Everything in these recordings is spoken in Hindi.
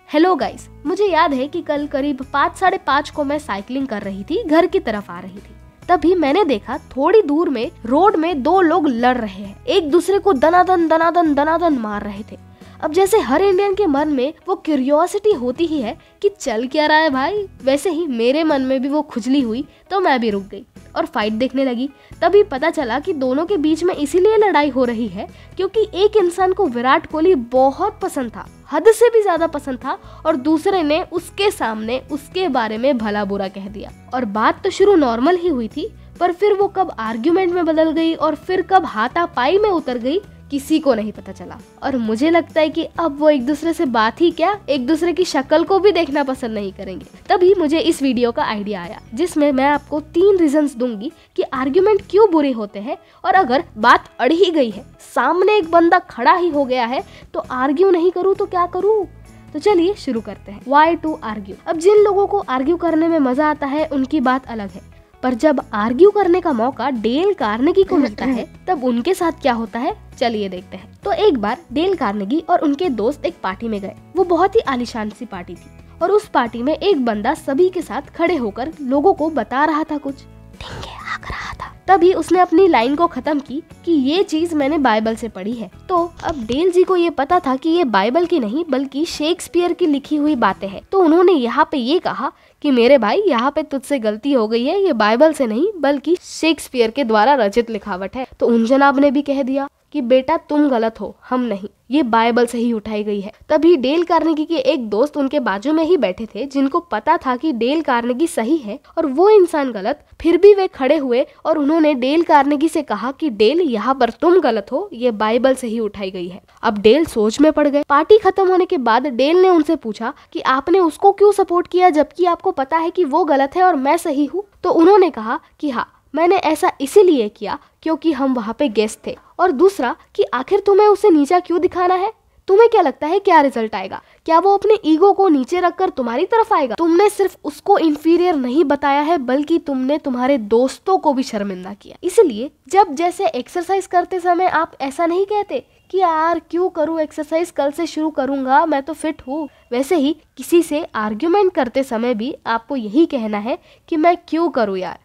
हेलो गाइस, मुझे याद है कि कल करीब 5:30 को मैं साइकिलिंग कर रही थी, घर की तरफ आ रही थी। तभी मैंने देखा थोड़ी दूर में रोड में दो लोग लड़ रहे हैं, एक दूसरे को दनादन मार रहे थे। अब जैसे हर इंडियन के मन में वो क्यूरियोसिटी होती ही है कि चल क्या रहा है भाई, वैसे ही मेरे मन में भी वो खुजली हुई, तो मैं भी रुक गई और फाइट देखने लगी। तभी पता चला कि दोनों के बीच में इसीलिए लड़ाई हो रही है क्योंकि एक इंसान को विराट कोहली बहुत पसंद था, हद से भी ज्यादा पसंद था, और दूसरे ने उसके सामने उसके बारे में भला बुरा कह दिया। और बात तो शुरू नॉर्मल ही हुई थी, पर फिर वो कब आर्ग्यूमेंट में बदल गई और फिर कब हाथापाई में उतर गई, किसी को नहीं पता चला। और मुझे लगता है कि अब वो एक दूसरे से बात ही क्या, एक दूसरे की शक्ल को भी देखना पसंद नहीं करेंगे। तभी मुझे इस वीडियो का आइडिया आया, जिसमें मैं आपको 3 रीजंस दूंगी कि आर्ग्यूमेंट क्यों बुरे होते हैं, और अगर बात अड़ ही गई है, सामने एक बंदा खड़ा ही हो गया है, तो आर्ग्यू नहीं करूँ तो क्या करूँ। तो चलिए शुरू करते हैं। Why to argue? अब जिन लोगों को आर्ग्यू करने में मजा आता है उनकी बात अलग है, पर जब आर्ग्यू करने का मौका डेल कार्नेगी को मिलता है तब उनके साथ क्या होता है, चलिए देखते हैं। तो एक बार डेल कार्नेगी और उनके दोस्त एक पार्टी में गए। वो बहुत ही आलीशान सी पार्टी थी और उस पार्टी में एक बंदा सभी के साथ खड़े होकर लोगों को बता रहा था, कुछ ढिंगे हाँक रहा था। तभी उसने अपनी लाइन को खत्म की कि ये चीज मैंने बाइबल से पढ़ी है। तो अब डेल जी को ये पता था कि ये बाइबल की नहीं बल्कि शेक्सपियर की लिखी हुई बातें हैं। तो उन्होंने यहाँ पे ये कहा कि मेरे भाई, यहाँ पे तुझसे गलती हो गई है, ये बाइबल से नहीं बल्कि शेक्सपियर के द्वारा रचित लिखावट है। तो उन जनाब ने भी कह दिया कि बेटा तुम गलत हो, हम नहीं, ये बाइबल से ही उठाई गई है। तभी डेल कार्नेगी के एक दोस्त उनके बाजू में ही बैठे थे, जिनको पता था कि डेल कार्नेगी सही है और वो इंसान गलत, फिर भी वे खड़े हुए और उन्होंने डेल कार्नेगी से कहा कि डेल, यहाँ पर तुम गलत हो, ये बाइबल से ही उठाई गई है। अब डेल सोच में पड़ गए। पार्टी खत्म होने के बाद डेल ने उनसे पूछा कि आपने उसको क्यों सपोर्ट किया जबकि आपको पता है कि वो गलत है और मैं सही हूँ। तो उन्होंने कहा कि हाँ, मैंने ऐसा इसीलिए किया क्योंकि हम वहाँ पे गेस्ट थे, और दूसरा कि आखिर तुम्हें उसे नीचा क्यों दिखाना है, तुम्हें क्या लगता है क्या रिजल्ट आएगा, क्या वो अपने ईगो को नीचे रखकर तुम्हारी तरफ आएगा। तुमने सिर्फ उसको इंफीरियर नहीं बताया है बल्कि तुमने तुम्हारे दोस्तों को भी शर्मिंदा किया। इसलिए जब जैसे एक्सरसाइज करते समय आप ऐसा नहीं कहते कि यार क्यों करूँ एक्सरसाइज, कल से शुरू करूंगा, मैं तो फिट हूँ, वैसे ही किसी से आर्ग्यूमेंट करते समय भी आपको यही कहना है कि मैं क्यों करूँ यार,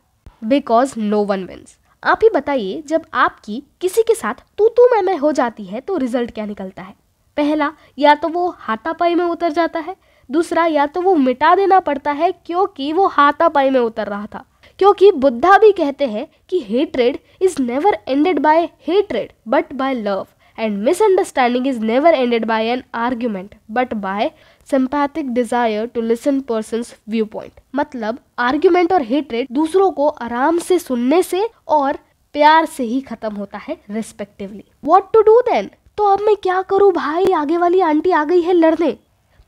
बिकॉज नो वन विन्स। आप ही बताइए, जब आपकी किसी के साथ तू मैं हो जाती है तो रिजल्ट क्या निकलता है। पहला, या तो वो हाथापाई में उतर जाता है, दूसरा या तो वो मिटा देना पड़ता है क्योंकि वो हाथापाई में उतर रहा था। क्योंकि बुद्धा भी कहते हैं कि hatred is never ended by hatred but by love, and misunderstanding is never ended by an argument but by sympathetic desire to listen person's viewpoint। मतलब आर्ग्यूमेंट और हेट्रेड दूसरों को आराम से सुनने से और प्यार से ही खत्म होता है respectively. What to do then? तो अब मैं क्या करूँ भाई, आगे वाली आंटी आ गई है लड़ने।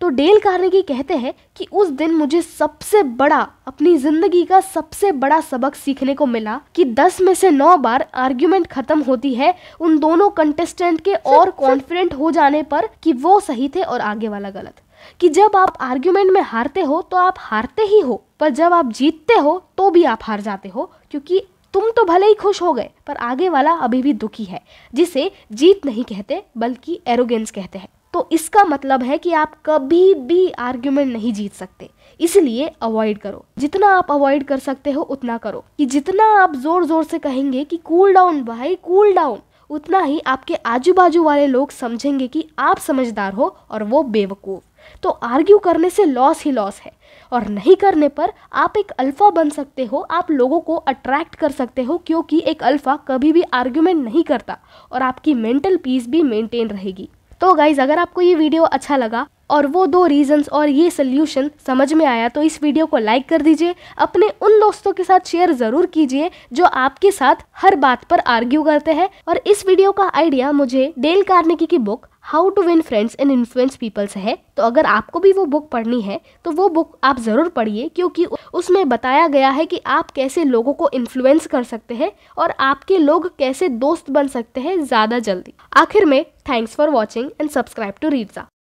तो डेल कार्नेगी कहते हैं कि उस दिन मुझे सबसे बड़ा, अपनी जिंदगी का सबसे बड़ा सबक सीखने को मिला कि 10 में से 9 बार आर्ग्यूमेंट खत्म होती है उन दोनों कंटेस्टेंट के और कॉन्फिडेंट हो जाने पर कि वो सही थे और आगे वाला गलत। कि जब आप आर्ग्यूमेंट में हारते हो तो आप हारते ही हो, पर जब आप जीतते हो तो भी आप हार जाते हो, क्योंकि तुम तो भले ही खुश हो गए पर आगे वाला अभी भी दुखी है, जिसे जीत नहीं कहते बल्कि एरोगेंस कहते हैं। तो इसका मतलब है कि आप कभी भी आर्ग्यूमेंट नहीं जीत सकते, इसलिए अवॉइड करो। जितना आप अवॉइड कर सकते हो उतना करो। कि जितना आप जोर जोर से कहेंगे कि कूल डाउन भाई कूल डाउन, उतना ही आपके आजू बाजू वाले लोग समझेंगे कि आप समझदार हो और वो बेवकूफ। तो आर्ग्यू करने से लॉस ही लॉस है, और नहीं करने पर आप एक अल्फा बन सकते हो, आप लोगों को अट्रैक्ट कर सकते हो, क्योंकि एक अल्फा कभी भी आर्ग्यूमेंट नहीं करता और आपकी मेंटल पीस भी मेंटेन रहेगी। तो गाइज, अगर आपको ये वीडियो अच्छा लगा और वो 2 रीजंस और ये सोल्यूशन समझ में आया तो इस वीडियो को लाइक कर दीजिए, अपने उन दोस्तों के साथ शेयर जरूर कीजिए जो आपके साथ हर बात पर आर्ग्यू करते हैं। और इस वीडियो का आइडिया मुझे डेल कार्नेगी की book how to win friends and influence people से है। तो अगर आपको भी वो बुक पढ़नी है तो वो बुक आप जरूर पढ़िए, क्योंकि उसमें बताया गया है कि आप कैसे लोगों को इन्फ्लुएंस कर सकते हैं और आपके लोग कैसे दोस्त बन सकते हैं ज्यादा जल्दी। आखिर में thanks for watching and subscribe to रीड्सा।